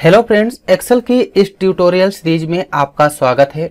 Hello friends, Excel की इस tutorial series में आपका स्वागत है।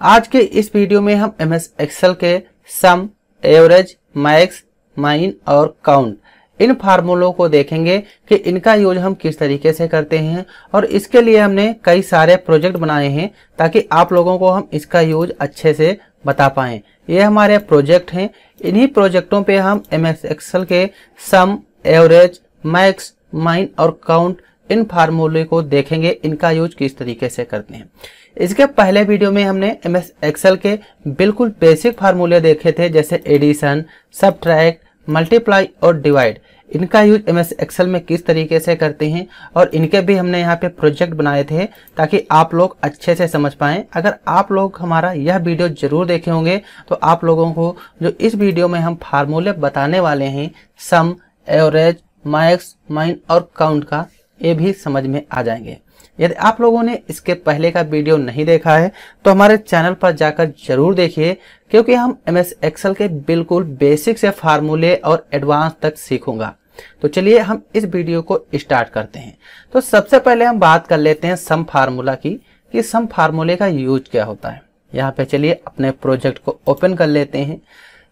आज के इस वीडियो में हम एमएस एक्सेल के सम, एवरेज, मैक्स, माइन और काउंट इन फार्मूलों को देखेंगे कि इनका यूज हम किस तरीके से करते हैं और इसके लिए हमने कई सारे प्रोजेक्ट बनाए हैं ताकि आप लोगों को हम इसका यूज अच्छे से बता पाएं। ये हमारे प्रोजेक्ट हैं। इन्हीं प्रोजेक्टों पे हम एमएस एक्सेल के सम, एवरेज, मैक्स, माइन और काउंट इन फार्मूले को देखेंगे, इनका यूज किस तरीके से करते हैं। इसके पहले वीडियो में हमने एमएस एक्सेल के बिल्कुल बेसिक फार्मूले देखे थे, जैसे एडिशन, सबट्रैक्ट, मल्टीप्लाई और डिवाइड। इनका यूज एमएस एक्सेल में किस तरीके से करते हैं और इनके भी हमने यहाँ पे प्रोजेक्ट बनाए थे ताकि आप लोग अच्छे से समझ पाएं। अगर आप लोग हमारा यह वीडियो जरूर देखे होंगे तो आप लोगों को जो इस वीडियो में हम फार्मूले बताने वाले हैं, सम, एवरेज, मैक्स, माइन और काउंट का, ये भी समझ में आ जाएंगे। यदि आप लोगों ने इसके पहले का वीडियो नहीं देखा है तो हमारे चैनल पर जाकर जरूर देखिए, क्योंकि हम एमएस एक्सेल के बिल्कुल बेसिक से फार्मूले और एडवांस तक सीखूंगा। तो चलिए हम इस वीडियो को स्टार्ट करते हैं। तो सबसे पहले हम बात कर लेते हैं सम फार्मूला की, कि सम फार्मूले का यूज क्या होता है। यहाँ पे चलिए अपने प्रोजेक्ट को ओपन कर लेते हैं।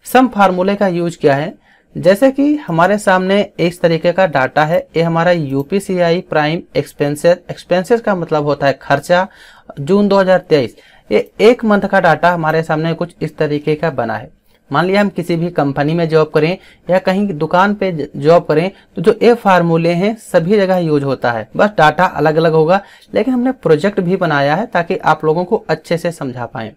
सम फार्मूले का यूज क्या है, जैसे कि हमारे सामने इस तरीके का डाटा है। ये हमारा यूपीसीआई प्राइम एक्सपेंसेस का मतलब होता है खर्चा, जून 2023। ये एक मंथ का डाटा हमारे सामने कुछ इस तरीके का बना है। मान लिया हम किसी भी कंपनी में जॉब करें या कहीं दुकान पे जॉब करें तो जो ये फार्मूले हैं सभी जगह यूज होता है, बस डाटा अलग अलग होगा। लेकिन हमने प्रोजेक्ट भी बनाया है ताकि आप लोगों को अच्छे से समझा पाए।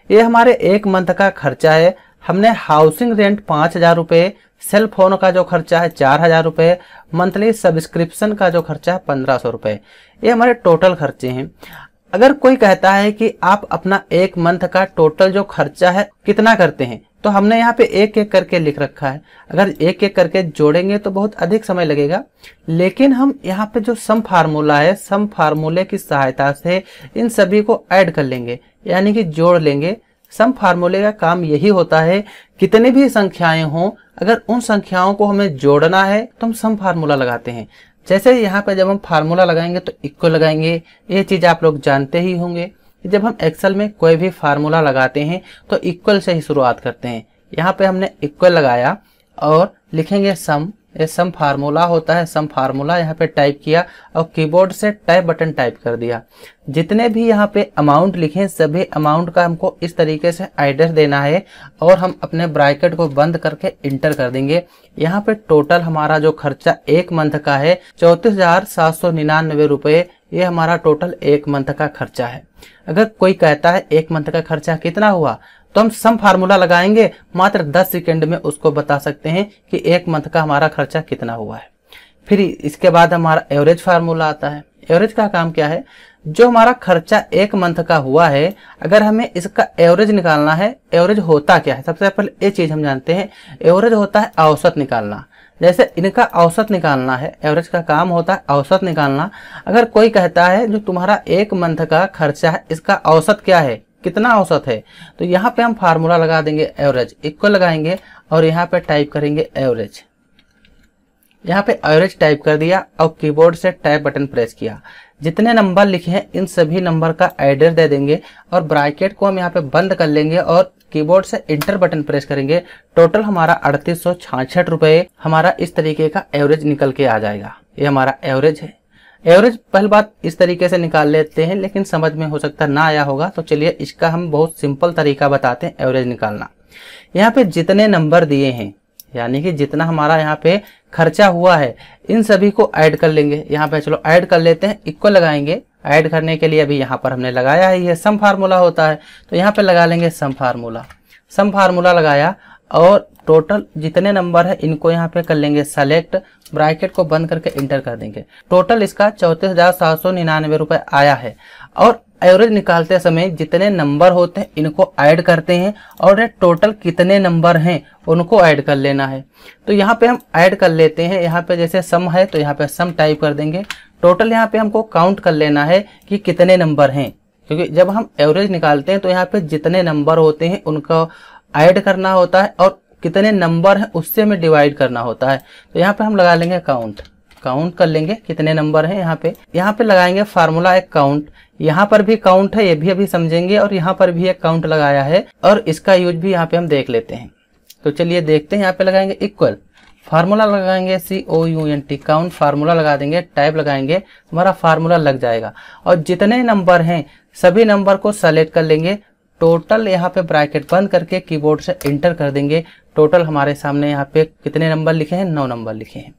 ये हमारे एक मंथ का खर्चा है। हमने हाउसिंग रेंट 5,000 रुपये, सेल फोन का जो खर्चा है 4,000 रुपये, मंथली सब्सक्रिप्शन का जो खर्चा है 1,500 रुपये। ये हमारे टोटल खर्चे हैं। अगर कोई कहता है कि आप अपना एक मंथ का टोटल जो खर्चा है कितना करते हैं, तो हमने यहाँ पे एक एक करके लिख रखा है। अगर एक एक करके जोड़ेंगे तो बहुत अधिक समय लगेगा, लेकिन हम यहाँ पे जो सम फार्मूला है, सम फार्मूले की सहायता से इन सभी को ऐड कर लेंगे, यानी कि जोड़ लेंगे। सम फार्मूले का काम यही होता है, कितनी भी संख्याएं हों, अगर उन संख्याओं को हमें जोड़ना है तो हम सम फार्मूला लगाते हैं। जैसे यहाँ पे जब हम फार्मूला लगाएंगे तो इक्वल लगाएंगे। ये चीज आप लोग जानते ही होंगे। जब हम एक्सेल में कोई भी फार्मूला लगाते हैं तो इक्वल से ही शुरुआत करते हैं। यहाँ पे हमने इक्वल लगाया और लिखेंगे सम। ये सम फार्मूला होता है। सम फार्मूला यहाँ पे टाइप किया और कीबोर्ड से टाइप बटन टाइप कर दिया। जितने भी यहाँ पे अमाउंट लिखे सभी अमाउंट का हमको इस तरीके से एड्रेस देना है और हम अपने ब्रैकेट को बंद करके इंटर कर देंगे। यहाँ पे टोटल हमारा जो खर्चा एक मंथ का है 34,799 रुपये। ये हमारा टोटल एक मंथ का खर्चा है। अगर कोई कहता है एक मंथ का खर्चा कितना हुआ, तो हम सम फार्मूला लगाएंगे, मात्र 10 सेकंड में उसको बता सकते हैं कि एक मंथ का हमारा खर्चा कितना हुआ है। फिर इसके बाद हमारा एवरेज फार्मूला आता है। एवरेज का काम क्या है, जो हमारा खर्चा एक मंथ का हुआ है, अगर हमें इसका एवरेज निकालना है। एवरेज होता क्या है, सबसे पहले ये चीज हम जानते हैं। एवरेज होता है औसत निकालना। जैसे इनका औसत निकालना है, एवरेज का काम होता है औसत निकालना। अगर कोई कहता है जो तुम्हारा एक मंथ का खर्चा है इसका औसत क्या है, कितना औसत है, तो यहाँ पे हम फार्मूला लगा देंगे एवरेज, इक्वल लगाएंगे और यहाँ पे टाइप करेंगे एवरेज। यहाँ पे एवरेज टाइप कर दिया और कीबोर्ड से टाइप बटन प्रेस किया। जितने नंबर लिखे हैं इन सभी नंबर का एड्रेस दे देंगे और ब्रैकेट को हम यहाँ पे बंद कर लेंगे और कीबोर्ड से इंटर बटन प्रेस करेंगे। टोटल हमारा 3866 रुपये हमारा इस तरीके का एवरेज निकल के आ जाएगा। ये हमारा एवरेज है। एवरेज पहली बात इस तरीके से निकाल लेते हैं, लेकिन समझ में हो सकता ना आया होगा, तो चलिए इसका हम बहुत सिंपल तरीका बताते हैं एवरेज निकालना। यहाँ पे जितने नंबर दिए हैं, यानी कि जितना हमारा यहाँ पे खर्चा हुआ है, इन सभी को ऐड कर लेंगे। यहाँ पे चलो ऐड कर लेते हैं, इक्वल लगाएंगे। ऐड करने के लिए अभी यहाँ पर हमने लगाया है, ये सम फार्मूला होता है, तो यहाँ पे लगा लेंगे सम फार्मूला। सम फार्मूला लगाया और टोटल जितने नंबर है इनको यहाँ पे कर लेंगे सेलेक्ट, ब्रैकेट को बंद करके इंटर कर देंगे। टोटल इसका 34,799 रुपये आया है। और एवरेज निकालते समय जितने नंबर होते हैं इनको ऐड करते हैं और टोटल कितने नंबर हैं उनको ऐड कर लेना है। तो यहाँ पे हम ऐड कर लेते हैं। यहाँ पे जैसे सम है तो यहाँ पे सम टाइप कर देंगे। टोटल यहाँ पे हमको काउंट कर लेना है कि कितने नंबर हैं, क्योंकि जब हम एवरेज निकालते हैं तो यहाँ पे जितने नंबर होते हैं उनको ऐड करना होता है और कितने नंबर हैं उससे हमें डिवाइड करना होता है। तो यहाँ पे हम लगा लेंगे काउंट। काउंट कर लेंगे कितने नंबर हैं यहाँ पे लगाएंगे फार्मूला एक काउंट। यहाँ पर भी काउंट है, ये भी अभी समझेंगे, और यहाँ पर भी एक काउंट लगाया है और इसका यूज भी यहाँ पे हम देख लेते हैं। तो चलिए देखते हैं। यहाँ पे लगाएंगे इक्वल, फार्मूला लगाएंगे COUNT काउंट, फार्मूला लगा देंगे, टाइप लगाएंगे, हमारा फार्मूला लग जाएगा। और जितने नंबर हैं सभी नंबर को सेलेक्ट कर लेंगे। टोटल यहाँ पे ब्रैकेट बंद करके कीबोर्ड से इंटर कर देंगे। टोटल हमारे सामने यहाँ पे कितने नंबर लिखे हैं, 9 नंबर लिखे हैं।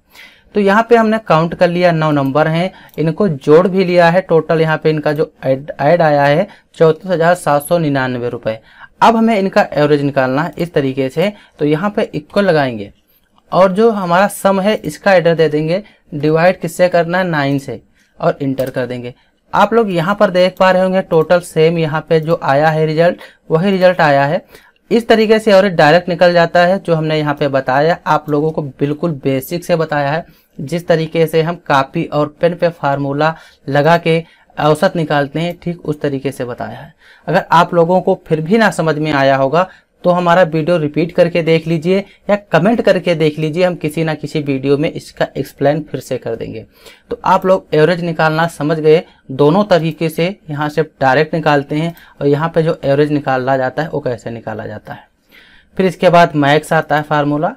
तो यहाँ पे हमने काउंट कर लिया, 9 नंबर हैं, इनको जोड़ भी लिया है। टोटल यहाँ पे इनका जो ऐड आया है 34,799 रुपए। अब हमें इनका एवरेज निकालना है इस तरीके से। तो यहाँ पे इक्वल लगाएंगे और जो हमारा सम है इसका एडर दे देंगे। डिवाइड किससे करना है, 9 से, और इंटर कर देंगे। आप लोग यहाँ पर देख पा रहे होंगे टोटल सेम यहाँ पे जो आया है रिजल्ट, वही रिजल्ट आया है। इस तरीके से एवरेज डायरेक्ट निकल जाता है। जो हमने यहाँ पे बताया आप लोगों को बिल्कुल बेसिक से बताया है। जिस तरीके से हम कॉपी और पेन पे फार्मूला लगा के औसत निकालते हैं, ठीक उस तरीके से बताया है। अगर आप लोगों को फिर भी ना समझ में आया होगा तो हमारा वीडियो रिपीट करके देख लीजिए या कमेंट करके देख लीजिए, हम किसी ना किसी वीडियो में इसका एक्सप्लेन फिर से कर देंगे। तो आप लोग एवरेज निकालना समझ गए। दोनों तरीके से यहाँ से डायरेक्ट निकालते हैं और यहाँ पे जो एवरेज निकाला जाता है वो कैसे निकाला जाता है। फिर इसके बाद मैक्स आता है फार्मूला।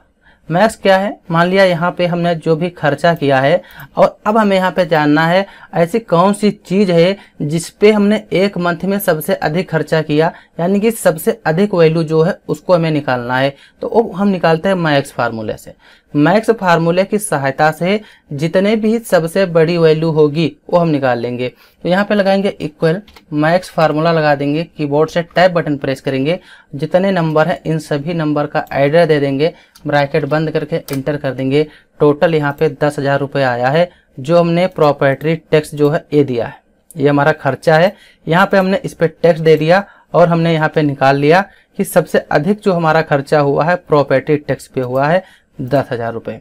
मैक्स क्या है, मान लिया यहाँ पे हमने जो भी खर्चा किया है और अब हमें यहाँ पे जानना है ऐसी कौन सी चीज है जिसपे हमने एक मंथ में सबसे अधिक खर्चा किया, यानी कि सबसे अधिक वैल्यू जो है उसको हमें निकालना है। तो वो हम निकालते हैं मैक्स फार्मूले से। मैक्स फार्मूले की सहायता से जितने भी सबसे बड़ी वैल्यू होगी वो हम निकाल लेंगे। तो यहाँ पे लगाएंगे इक्वल, मैक्स फार्मूला लगा देंगे, कीबोर्ड से टैब बटन प्रेस करेंगे, जितने नंबर है इन सभी नंबर का एडर दे देंगे, ब्रैकेट बंद करके इंटर कर देंगे। टोटल यहाँ पे 10,000 रुपये आया है, जो हमने प्रॉपर्टी टैक्स जो है ये दिया है, ये हमारा खर्चा है। यहाँ पे हमने इस पे टैक्स दे दिया और हमने यहाँ पे निकाल लिया कि सबसे अधिक जो हमारा खर्चा हुआ है प्रॉपर्टी टैक्स पे हुआ है 10,000 रुपये।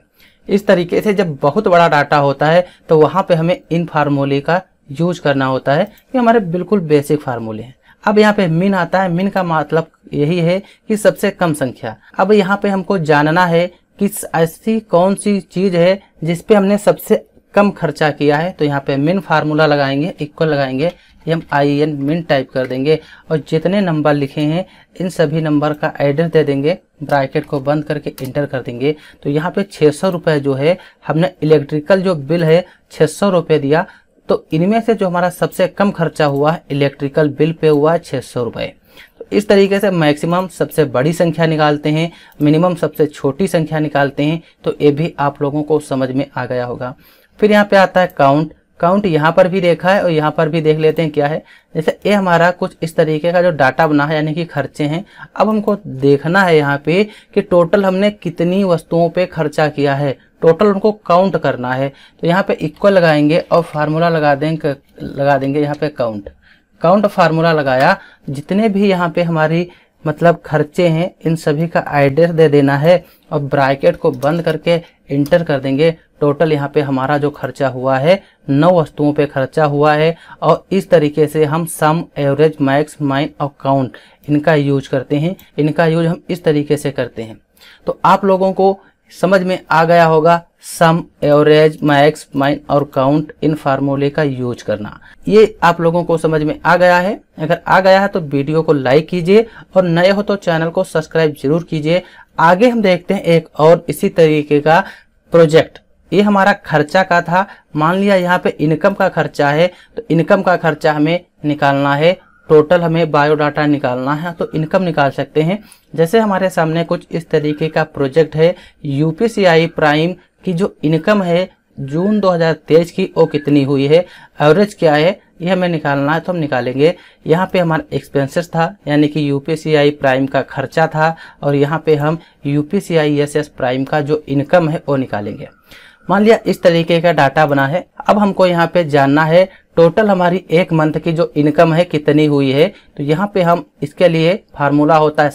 इस तरीके से जब बहुत बड़ा डाटा होता है तो वहाँ पे हमें इन फार्मूले का यूज करना होता है। ये हमारे बिल्कुल बेसिक फार्मूले हैं। अब यहाँ पे मिन आता है। मिन का मतलब यही है कि सबसे कम संख्या। अब यहाँ पे हमको जानना है कि ऐसी कौन सी चीज है जिसपे हमने सबसे कम खर्चा किया है। तो यहाँ पे मिन फार्मूला लगाएंगे, इक्वल लगाएंगे, MIN मिन टाइप कर देंगे और जितने नंबर लिखे हैं इन सभी नंबर का एडर दे देंगे, ब्रैकेट को बंद करके इंटर कर देंगे। तो यहाँ पे 600 रुपये जो है हमने इलेक्ट्रिकल जो बिल है 600 रुपये दिया। तो इनमें से जो हमारा सबसे कम खर्चा हुआ है इलेक्ट्रिकल बिल पे हुआ है 600 रुपये। तो इस तरीके से मैक्सिमम सबसे बड़ी संख्या निकालते हैं, मिनिमम सबसे छोटी संख्या निकालते हैं। तो ये भी आप लोगों को समझ में आ गया होगा। फिर यहाँ पे आता है काउंट। काउंट यहाँ पर भी देखा है और यहाँ पर भी देख लेते हैं क्या है। जैसे ये हमारा कुछ इस तरीके का जो डाटा बना है, यानी कि खर्चे हैं। अब हमको देखना है यहाँ पे कि टोटल हमने कितनी वस्तुओं पे खर्चा किया है, टोटल हमको काउंट करना है। तो यहाँ पे इक्वल लगाएंगे और फार्मूला लगा देंगे यहाँ पे काउंट फार्मूला लगाया। जितने भी यहाँ पे हमारी मतलब खर्चे हैं इन सभी का एड्रेस दे देना है और ब्रैकेट को बंद करके इंटर कर देंगे। टोटल यहाँ पे हमारा जो खर्चा हुआ है 9 वस्तुओं पे खर्चा हुआ है। और इस तरीके से हम सम, एवरेज, मैक्स, माइन और काउंट इनका यूज करते हैं। इनका यूज हम इस तरीके से करते हैं। तो आप लोगों को समझ में आ गया होगा सम, एवरेज, मैक्स, माइन और काउंट इन फार्मूले का यूज करना। ये आप लोगों को समझ में आ गया है। अगर आ गया है तो वीडियो को लाइक कीजिए और नए हो तो चैनल को सब्सक्राइब जरूर कीजिए। आगे हम देखते हैं एक और इसी तरीके का प्रोजेक्ट। ये हमारा खर्चा का था। मान लिया यहाँ पे इनकम का खर्चा है, तो इनकम का खर्चा हमें निकालना है। टोटल हमें बायोडाटा निकालना है, तो इनकम निकाल सकते हैं। जैसे हमारे सामने कुछ इस तरीके का प्रोजेक्ट है। यूपीसीआई प्राइम की जो इनकम है जून 2023 की वो कितनी हुई है, एवरेज क्या है, ये हमें निकालना है। तो हम निकालेंगे। यहाँ पे हमारा एक्सपेंसेस था, यानी कि यूपीसीआई प्राइम का खर्चा था, और यहाँ पे हम यूपीसीआई एसएस प्राइम का जो इनकम है वो निकालेंगे। मान लिया इस तरीके का डाटा बना है। अब हमको यहाँ पे जानना है टोटल हमारी एक मंथ की जो इनकम है कितनी हुई है। तो यहाँ पे हम इसके लिए फार्मूला होता है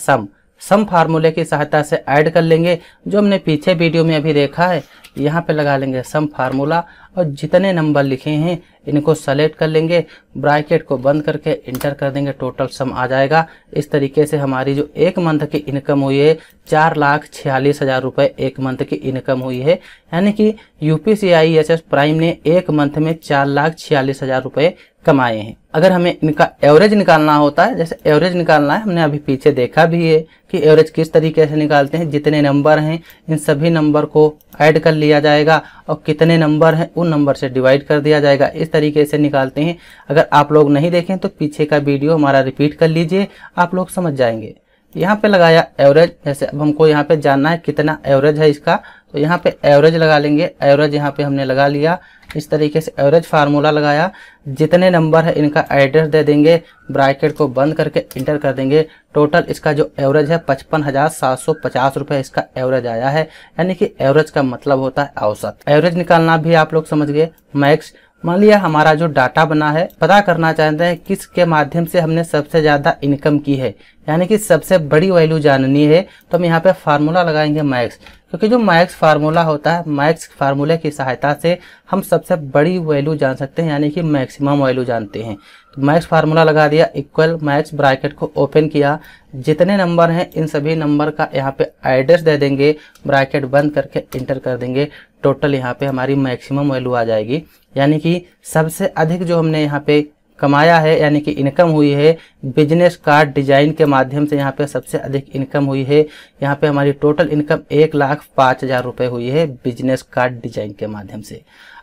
सम फार्मूले की सहायता से ऐड कर लेंगे, जो हमने पीछे वीडियो में अभी देखा है। यहाँ पे लगा लेंगे सम फार्मूला और जितने नंबर लिखे हैं इनको सेलेक्ट कर लेंगे, ब्रैकेट को बंद करके इंटर कर देंगे, टोटल सम आ जाएगा। इस तरीके से हमारी जो एक मंथ की इनकम हुई है 4,46,000 रुपये एक मंथ की इनकम हुई है। यानी कि UPCISS प्राइम ने एक मंथ में 4,46,000 रुपये कमाए हैं। अगर हमें इनका एवरेज निकालना होता है, जैसे एवरेज निकालना है, हमने अभी पीछे देखा भी है कि एवरेज किस तरीके से निकालते हैं। जितने नंबर हैं इन सभी नंबर को ऐड कर लिया जाएगा और कितने नंबर हैं उन नंबर से डिवाइड कर दिया जाएगा। इस तरीके से निकालते हैं। अगर आप लोग नहीं देखें तो पीछे का वीडियो हमारा रिपीट कर लीजिए, आप लोग समझ जाएंगे। यहाँ पे लगाया एवरेज, जैसे अब हमको यहाँ पे जानना है कितना एवरेज है इसका, तो यहाँ पे एवरेज लगा लेंगे। एवरेज यहाँ पे हमने लगा लिया। इस तरीके से एवरेज फार्मूला लगाया। जितने नंबर है इनका एड्रेस दे देंगे, ब्रैकेट को बंद करके इंटर कर देंगे। टोटल इसका जो एवरेज है 55,750 रुपये इसका एवरेज आया है। यानी कि एवरेज का मतलब होता है औसत। एवरेज निकालना भी आप लोग समझ गए। मैक्स, मान लिया हमारा जो डाटा बना है, पता करना चाहते हैं किसके माध्यम से हमने सबसे ज्यादा इनकम की है, यानी कि सबसे बड़ी वैल्यू जाननी है, तो हम यहाँ पे फार्मूला लगाएंगे मैक्स। क्योंकि जो मैक्स फार्मूला होता है, मैक्स फार्मूले की सहायता से हम सबसे बड़ी वैल्यू जान सकते हैं, यानी कि मैक्सिमम वैल्यू जानते हैं। तो मैक्स फार्मूला लगा दिया, इक्वल मैक्स, ब्रैकेट को ओपन किया। जितने नंबर हैं इन सभी नंबर का यहाँ पे एड्रेस दे देंगे, ब्रैकेट बंद करके इंटर कर देंगे। टोटल यहाँ पे हमारी मैक्सिमम वैल्यू आ जाएगी। यानी कि सबसे अधिक जो हमने यहाँ पे कमाया है, यानी कि इनकम हुई है बिजनेस कार्ड डिजाइन के माध्यम से, यहाँ पे सबसे अधिक इनकम हुई है। यहाँ पे हमारी टोटल इनकम 1,05,000 रुपये हुई है बिजनेस कार्ड डिजाइन के माध्यम से।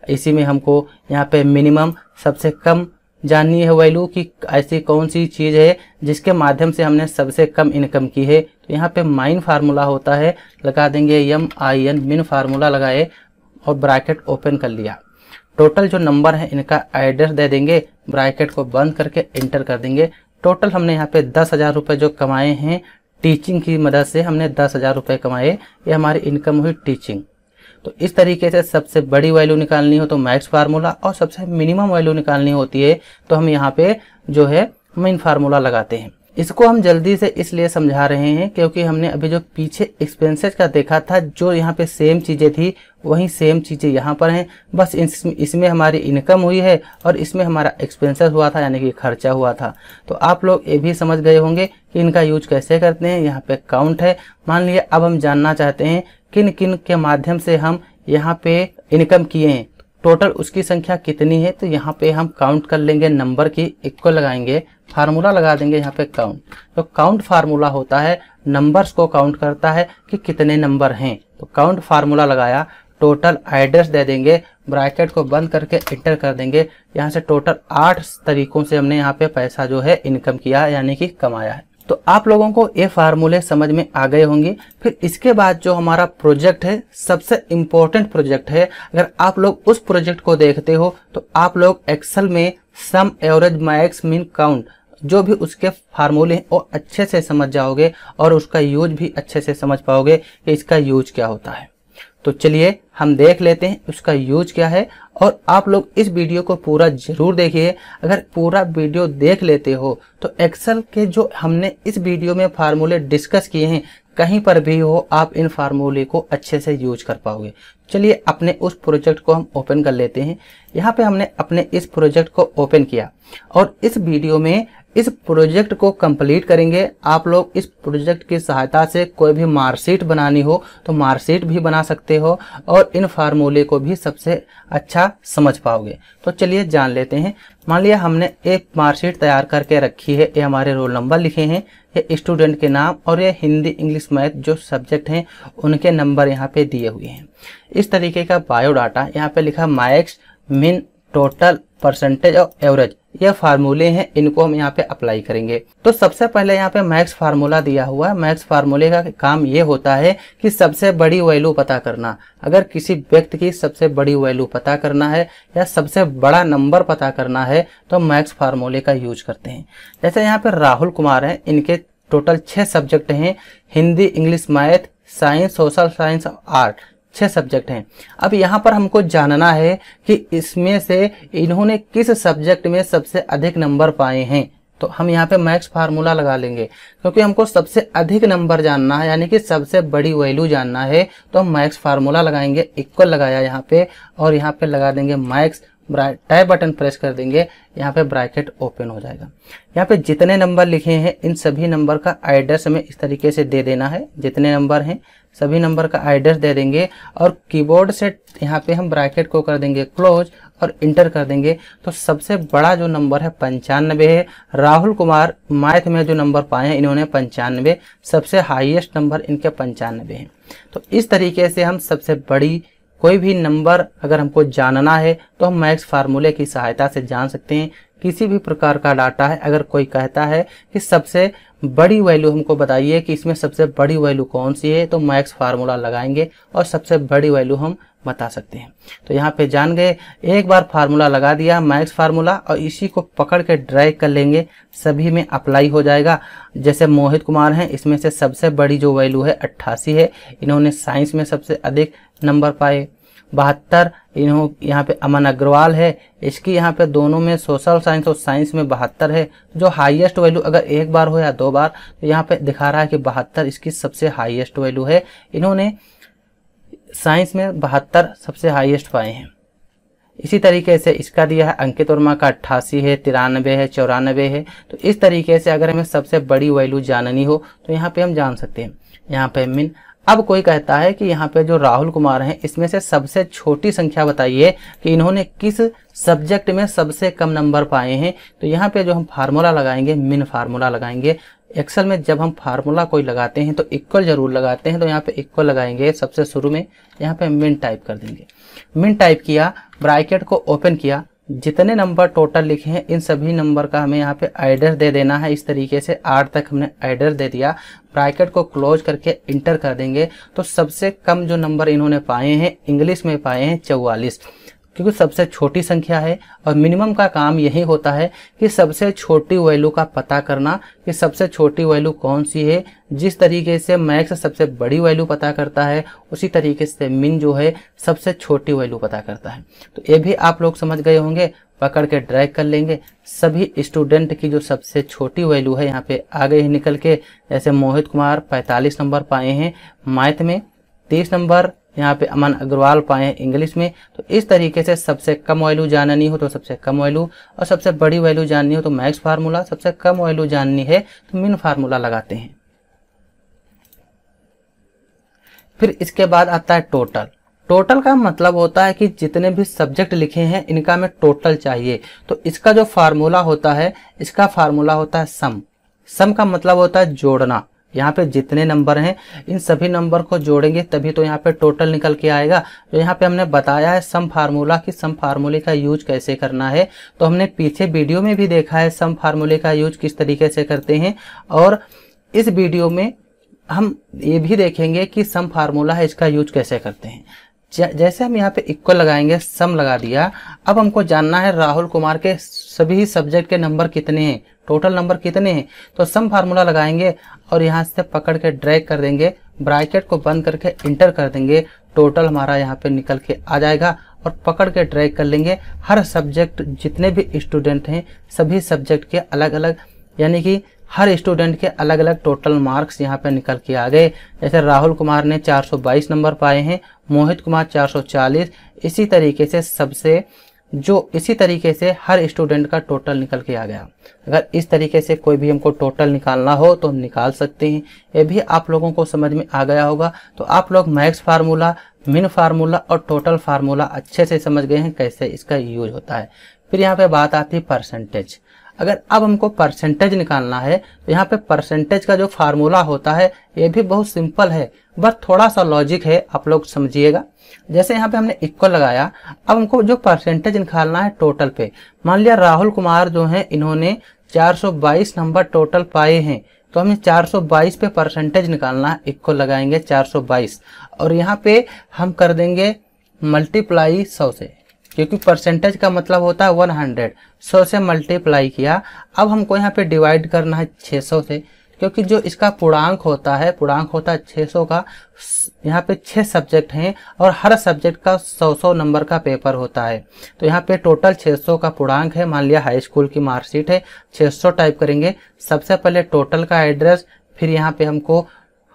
इसी में हमको यहाँ पे मिनिमम सबसे कम जाननी है वैल्यू कि ऐसी कौन सी चीज़ है जिसके माध्यम से हमने सबसे कम इनकम की है। तो यहाँ पे माइन फार्मूला होता है, लगा देंगे MIN, मिन फार्मूला लगाए और ब्रैकेट ओपन कर लिया। टोटल जो नंबर है इनका एड्रेस दे देंगे, ब्रैकेट को बंद करके इंटर कर देंगे। टोटल हमने यहाँ पे 10,000 रुपये जो कमाए हैं टीचिंग की मदद से, हमने 10,000 रुपये कमाए। ये हमारी इनकम हुई टीचिंग। तो इस तरीके से सबसे बड़ी वैल्यू निकालनी हो तो मैक्स फार्मूला, और सबसे मिनिमम वैल्यू निकालनी होती है तो हम यहाँ पे जो है मिन फार्मूला लगाते हैं। इसको हम जल्दी से इसलिए समझा रहे हैं क्योंकि हमने अभी जो पीछे एक्सपेंसेस का देखा था, जो यहाँ पे सेम चीज़ें थी वही सेम चीज़ें यहाँ पर हैं। बस इसमें हमारी इनकम हुई है और इसमें हमारा एक्सपेंसेस हुआ था, यानी कि खर्चा हुआ था। तो आप लोग ये भी समझ गए होंगे कि इनका यूज कैसे करते हैं। यहाँ पे काउंट है। मान लिया अब हम जानना चाहते हैं किन किन के माध्यम से हम यहाँ पे इनकम किए हैं, टोटल उसकी संख्या कितनी है। तो यहाँ पे हम काउंट कर लेंगे, नंबर की इक्वल लगाएंगे, फार्मूला लगा देंगे यहाँ पे काउंट। तो काउंट फार्मूला होता है नंबर्स को काउंट करता है कि कितने नंबर हैं। तो काउंट फार्मूला लगाया, टोटल एड्रेस दे देंगे, ब्रैकेट को बंद करके इंटर कर देंगे। यहाँ से टोटल 8 तरीकों से हमने यहाँ पे पैसा जो है इनकम किया, यानी कि कमाया है। तो आप लोगों को ये फार्मूले समझ में आ गए होंगे। फिर इसके बाद जो हमारा प्रोजेक्ट है, सबसे इम्पोर्टेंट प्रोजेक्ट है। अगर आप लोग उस प्रोजेक्ट को देखते हो तो आप लोग एक्सेल में सम, एवरेज, मैक्स, मिन, काउंट जो भी उसके फार्मूले हैं वो अच्छे से समझ जाओगे और उसका यूज भी अच्छे से समझ पाओगे कि इसका यूज क्या होता है। तो चलिए हम देख लेते हैं उसका यूज क्या है। और आप लोग इस वीडियो को पूरा जरूर देखिए। अगर पूरा वीडियो देख लेते हो तो एक्सेल के जो हमने इस वीडियो में फार्मूले डिस्कस किए हैं, कहीं पर भी हो आप इन फार्मूले को अच्छे से यूज कर पाओगे। चलिए अपने उस प्रोजेक्ट को हम ओपन कर लेते हैं। यहाँ पे हमने अपने इस प्रोजेक्ट को ओपन किया और इस वीडियो में इस प्रोजेक्ट को कंप्लीट करेंगे। आप लोग इस प्रोजेक्ट की सहायता से कोई भी मार्कशीट बनानी हो तो मार्कशीट भी बना सकते हो और इन फार्मूले को भी सबसे अच्छा समझ पाओगे। तो चलिए जान लेते हैं। मान लिया हमने एक मार्कशीट तैयार करके रखी है, ये हमारे रोल नंबर लिखे हैं, ये स्टूडेंट के नाम और ये हिंदी, इंग्लिश, मैथ जो सब्जेक्ट हैं उनके नंबर यहाँ पे दिए हुए हैं। इस तरीके का बायोडाटा यहाँ पे लिखा मैक्स, मिन, टोटल, परसेंटेज और एवरेज, ये फार्मूले हैं, इनको हम यहाँ पे अप्लाई करेंगे। तो सबसे पहले यहाँ पे मैक्स फार्मूला दिया हुआ है। मैक्स फार्मूले का काम ये होता है कि सबसे बड़ी वैल्यू पता करना। अगर किसी व्यक्ति की सबसे बड़ी वैल्यू पता करना है या सबसे बड़ा नंबर पता करना है तो मैक्स फार्मूले का यूज करते हैं। जैसे यहाँ पे राहुल कुमार हैं, इनके टोटल 6 सब्जेक्ट हैं, Hindi, English, math, science, social science और आर्ट, 6 सब्जेक्ट हैं। अब यहाँ पर हमको जानना है कि इसमें से इन्होंने किस सब्जेक्ट में सबसे अधिक नंबर पाए हैं। तो हम यहाँ पे मैक्स फार्मूला लगा लेंगे, क्योंकि हमको सबसे अधिक नंबर जानना है, यानी कि सबसे बड़ी वैल्यू जानना है, तो हम मैक्स फार्मूला लगाएंगे। इक्वल लगाया यहाँ पे, और यहाँ पे लगा देंगे मैक्स, टैब बटन प्रेस कर देंगे, यहाँ पे ब्रैकेट ओपन हो जाएगा। यहाँ पे जितने नंबर लिखे हैं इन सभी नंबर का एड्रेस हमें इस तरीके से दे देना है। जितने नंबर हैं सभी नंबर का एड्रेस दे देंगे, और कीबोर्ड से यहाँ पे हम ब्रैकेट को कर देंगे क्लोज और इंटर कर देंगे। तो सबसे बड़ा जो नंबर है 95 है। राहुल कुमार मैथ में जो नंबर पाए हैं इन्होंने 95, सबसे हाईएस्ट नंबर इनके 95 है। तो इस तरीके से हम सबसे बड़ी कोई भी नंबर अगर हमको जानना है तो हम मैक्स फार्मूले की सहायता से जान सकते हैं। किसी भी प्रकार का डाटा है, अगर कोई कहता है कि सबसे बड़ी वैल्यू हमको बताइए कि इसमें सबसे बड़ी वैल्यू कौन सी है, तो मैक्स फार्मूला लगाएंगे और सबसे बड़ी वैल्यू हम बता सकते हैं। तो यहाँ पे जान गए, एक बार फार्मूला लगा दिया मैक्स फार्मूला, और इसी को पकड़ के ड्रैग कर लेंगे, सभी में अप्लाई हो जाएगा। जैसे मोहित कुमार हैं, इसमें से सबसे बड़ी जो वैल्यू है 88 है, इन्होंने साइंस में सबसे अधिक नंबर पाए। 72 यहाँ पे अमन अग्रवाल है, इसकी यहाँ पे दोनों में सोशल साइंस और साइंस में 72 है। जो हाईएस्ट वैल्यू अगर एक बार हो या दो बार, तो यहाँ पे दिखा रहा है कि 72 इसकी सबसे हाईएस्ट वैल्यू है। इन्होंने साइंस में 72 सबसे हाईएस्ट पाए हैं। इसी तरीके से इसका दिया है अंकित वर्मा का 88 है, 93 है, 94 है। तो इस तरीके से अगर हमें सबसे बड़ी वैल्यू जाननी हो तो यहाँ पे हम जान सकते हैं। यहाँ पे मिन, अब कोई कहता है कि यहाँ पे जो राहुल कुमार हैं इसमें से सबसे छोटी संख्या बताइए कि इन्होंने किस सब्जेक्ट में सबसे कम नंबर पाए हैं। तो यहाँ पे जो हम फार्मूला लगाएंगे मिन फार्मूला लगाएंगे। एक्सेल में जब हम फार्मूला कोई लगाते हैं तो इक्वल जरूर लगाते हैं, तो यहाँ पे इक्वल लगाएंगे सबसे शुरू में। यहाँ पे मिन टाइप कर देंगे। मिन टाइप किया, ब्रैकेट को ओपन किया, जितने नंबर टोटल लिखे हैं इन सभी नंबर का हमें यहाँ पे एड्रेस दे देना है। इस तरीके से 8 तक हमने एड्रेस दे दिया। ब्रैकेट को क्लोज करके इंटर कर देंगे। तो सबसे कम जो नंबर इन्होंने पाए हैं इंग्लिश में पाए हैं 44, क्योंकि सबसे छोटी संख्या है। और मिनिमम का काम यही होता है कि सबसे छोटी वैल्यू का पता करना कि सबसे छोटी वैल्यू कौन सी है। जिस तरीके से मैक्स सबसे बड़ी वैल्यू पता करता है, उसी तरीके से मिन जो है सबसे छोटी वैल्यू पता करता है। तो ये भी आप लोग समझ गए होंगे। पकड़ के ड्रैग कर लेंगे, सभी स्टूडेंट की जो सबसे छोटी वैल्यू है यहाँ पे आ गई निकल के। जैसे मोहित कुमार 45 नंबर पाए हैं मैथ में, 30 नंबर यहाँ पे अमन अग्रवाल पाए हैं इंग्लिश में। तो इस तरीके से सबसे कम वैल्यू जाननी हो तो सबसे कम वैल्यू, और सबसे बड़ी वैल्यू जाननी हो तो मैक्स फार्मूला, सबसे कम वैल्यू जाननी है तो मिन फार्मूला लगाते हैं। फिर इसके बाद आता है टोटल। टोटल का मतलब होता है कि जितने भी सब्जेक्ट लिखे हैं इनका हमें टोटल चाहिए। तो इसका जो फार्मूला होता है, इसका फार्मूला होता है सम। सम का मतलब होता है जोड़ना। यहाँ पे जितने नंबर हैं इन सभी नंबर को जोड़ेंगे तभी तो यहाँ पे टोटल निकल के आएगा। तो यहाँ पे हमने बताया है सम फार्मूला कि सम फार्मूले का यूज कैसे करना है। तो हमने पीछे वीडियो में भी देखा है सम फार्मूले का यूज किस तरीके से करते हैं, और इस वीडियो में हम ये भी देखेंगे कि सम फार्मूला है इसका यूज कैसे करते हैं। जैसे हम यहाँ पे इक्वल लगाएंगे, सम लगा दिया। अब हमको जानना है राहुल कुमार के सभी सब्जेक्ट के नंबर कितने हैं, टोटल नंबर कितने हैं। तो सम फार्मूला लगाएंगे और यहाँ से पकड़ के ड्रैग कर देंगे, ब्रैकेट को बंद करके इंटर कर देंगे। टोटल हमारा यहाँ पे निकल के आ जाएगा, और पकड़ के ड्रैग कर लेंगे। हर सब्जेक्ट जितने भी स्टूडेंट हैं सभी सब्जेक्ट के अलग अलग, यानी कि हर स्टूडेंट के अलग अलग टोटल मार्क्स यहाँ पे निकल के आ गए। जैसे राहुल कुमार ने 422 नंबर पाए हैं, मोहित कुमार 440। इसी तरीके से हर स्टूडेंट का टोटल निकल के आ गया। अगर इस तरीके से कोई भी हमको टोटल निकालना हो तो हम निकाल सकते हैं। ये भी आप लोगों को समझ में आ गया होगा। तो आप लोग मैक्स फार्मूला, मिन फार्मूला और टोटल फार्मूला अच्छे से समझ गए हैं कैसे इसका यूज होता है। फिर यहाँ पे बात आती है परसेंटेज। अगर अब हमको परसेंटेज निकालना है तो यहाँ पे परसेंटेज का जो फार्मूला होता है ये भी बहुत सिंपल है, बस थोड़ा सा लॉजिक है, आप लोग समझिएगा। जैसे यहाँ पे हमने इक्वल लगाया, अब हमको जो परसेंटेज निकालना है टोटल पे। मान लिया राहुल कुमार जो हैं इन्होंने 422 नंबर टोटल पाए हैं, तो हमें 422 पे परसेंटेज निकालना है। इक्वल लगाएंगे 422 और यहाँ पे हम कर देंगे मल्टीप्लाई 100 से, क्योंकि परसेंटेज का मतलब होता है 100। 100 से मल्टीप्लाई किया। अब हमको यहाँ पे डिवाइड करना है 600 से, क्योंकि जो इसका पूर्णांक होता है 600 का। यहाँ पे 6 सब्जेक्ट हैं और हर सब्जेक्ट का 100 नंबर का पेपर होता है। तो यहाँ पे टोटल 600 का पूर्णांक है। मान लिया हाई स्कूल की मार्कशीट है, 600 टाइप करेंगे। सबसे पहले टोटल का एड्रेस, फिर यहाँ पे हमको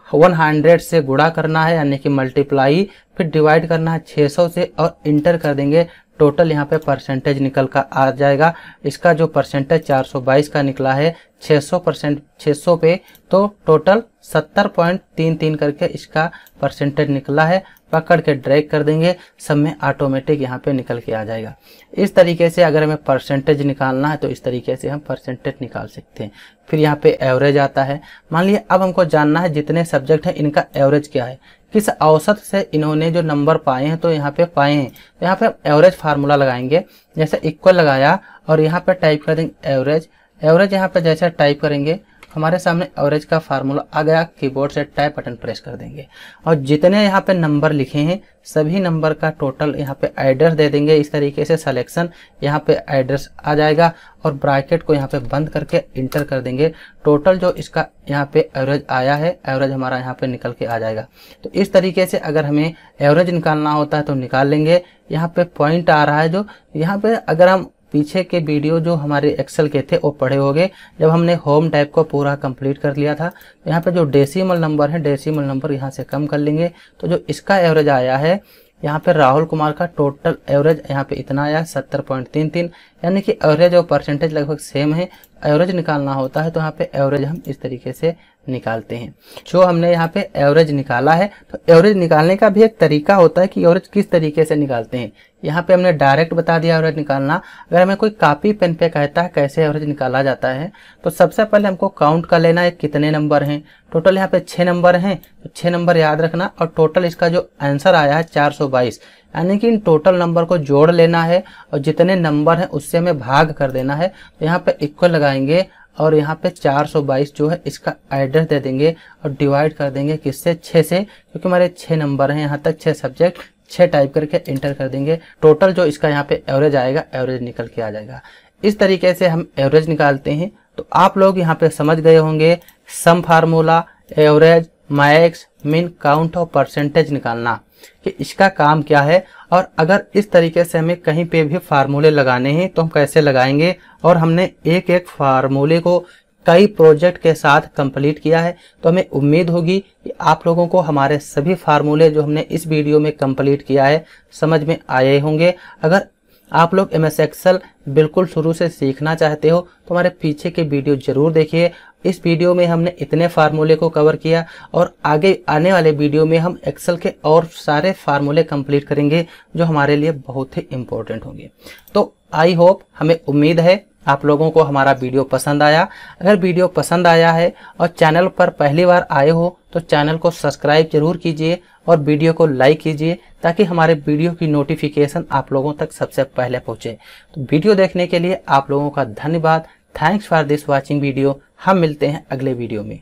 100 से गुणा करना है यानी कि मल्टीप्लाई, फिर डिवाइड करना है 600 से और इंटर कर देंगे। टोटल यहाँ पे परसेंटेज निकल कर आ जाएगा। इसका जो परसेंटेज 422 का निकला है 600 पे, तो टोटल 70.33 करके इसका परसेंटेज निकला है। पकड़ के ड्रैग कर देंगे, सब में ऑटोमेटिक यहाँ पे निकल के आ जाएगा। इस तरीके से अगर हमें परसेंटेज निकालना है तो इस तरीके से हम परसेंटेज निकाल सकते हैं। फिर यहाँ पे एवरेज आता है। मान लिया अब हमको जानना है जितने सब्जेक्ट हैं इनका एवरेज क्या है, किस औसत से इन्होंने जो नंबर पाए हैं तो यहाँ पे पाए हैं। तो यहाँ पे एवरेज फार्मूला लगाएंगे, जैसे इक्वल लगाया और यहाँ पे टाइप कर देंगे एवरेज। एवरेज यहाँ पे जैसे टाइप करेंगे हमारे सामने एवरेज का फार्मूला आ गया। कीबोर्ड से टाइप बटन प्रेस कर देंगे और जितने यहाँ पे नंबर लिखे हैं सभी नंबर का टोटल यहाँ पे एड्रेस दे देंगे। इस तरीके से सिलेक्शन यहाँ पे एड्रेस आ जाएगा और ब्रैकेट को यहाँ पे बंद करके इंटर कर देंगे। टोटल जो इसका यहाँ पे एवरेज आया है, एवरेज हमारा यहाँ पे निकल के आ जाएगा। तो इस तरीके से अगर हमें एवरेज निकालना होता है तो निकाल लेंगे। यहाँ पे पॉइंट आ रहा है जो यहाँ पे, अगर हम पीछे के वीडियो जो हमारे एक्सेल के थे वो पढ़े होंगे, जब हमने होम टैब को पूरा कंप्लीट कर लिया था। यहाँ पे जो डेसिमल नंबर है, डेसिमल नंबर यहाँ से कम कर लेंगे। तो जो इसका एवरेज आया है यहाँ पे राहुल कुमार का टोटल एवरेज यहाँ पे इतना आया 70.33, यानी कि एवरेज और परसेंटेज लगभग सेम है। एवरेज निकालना होता है तो यहाँ पे एवरेज हम इस तरीके से निकालते हैं। जो हमने यहाँ पे एवरेज निकाला है, तो एवरेज निकालने का भी एक तरीका होता है कि एवरेज किस तरीके से निकालते हैं। यहाँ पे हमने डायरेक्ट बता दिया एवरेज निकालना। अगर हमें कोई कॉपी पेन पे कहता है कैसे एवरेज निकाला जाता है, तो सबसे पहले हमको काउंट कर लेना है कितने नंबर हैं। टोटल यहाँ पे 6 नंबर हैं, तो 6 नंबर याद रखना और टोटल इसका जो आंसर आया है 422, यानी कि इन टोटल नंबर को जोड़ लेना है और जितने नंबर हैं उससे हमें भाग कर देना है। तो यहाँ पे इक्वल लगाएंगे और यहाँ पे 422 जो है इसका एड्रेस दे देंगे और डिवाइड कर देंगे किससे, 6 से, क्योंकि हमारे 6 नंबर हैं, यहाँ तक 6 सब्जेक्ट, 6 टाइप करके इंटर कर देंगे। टोटल जो इसका यहाँ पे एवरेज आएगा, एवरेज निकल के आ जाएगा। इस तरीके से हम एवरेज निकालते हैं। तो आप लोग यहाँ पे समझ गए होंगे सम फार्मूला, एवरेज, मैक्स, मिन, काउंट और परसेंटेज निकालना कि इसका काम क्या है। और अगर इस तरीके से हमें कहीं पे भी फार्मूले लगाने हैं तो हम कैसे लगाएंगे, और हमने एक एक फार्मूले को कई प्रोजेक्ट के साथ कंप्लीट किया है, तो हमें उम्मीद होगी कि आप लोगों को हमारे सभी फार्मूले जो हमने इस वीडियो में कंप्लीट किया है समझ में आए होंगे। अगर आप लोग MS एक्सेल बिल्कुल शुरू से सीखना चाहते हो तो हमारे पीछे के वीडियो जरूर देखिए। इस वीडियो में हमने इतने फार्मूले को कवर किया और आगे आने वाले वीडियो में हम एक्सेल के और सारे फार्मूले कंप्लीट करेंगे जो हमारे लिए बहुत ही इम्पोर्टेंट होंगे। तो आई होप, हमें उम्मीद है आप लोगों को हमारा वीडियो पसंद आया। अगर वीडियो पसंद आया है और चैनल पर पहली बार आए हो तो चैनल को सब्सक्राइब जरूर कीजिए और वीडियो को लाइक कीजिए ताकि हमारे वीडियो की नोटिफिकेशन आप लोगों तक सबसे पहले पहुंचे। तो वीडियो देखने के लिए आप लोगों का धन्यवाद। Thanks for this watching video. हम मिलते हैं अगले वीडियो में।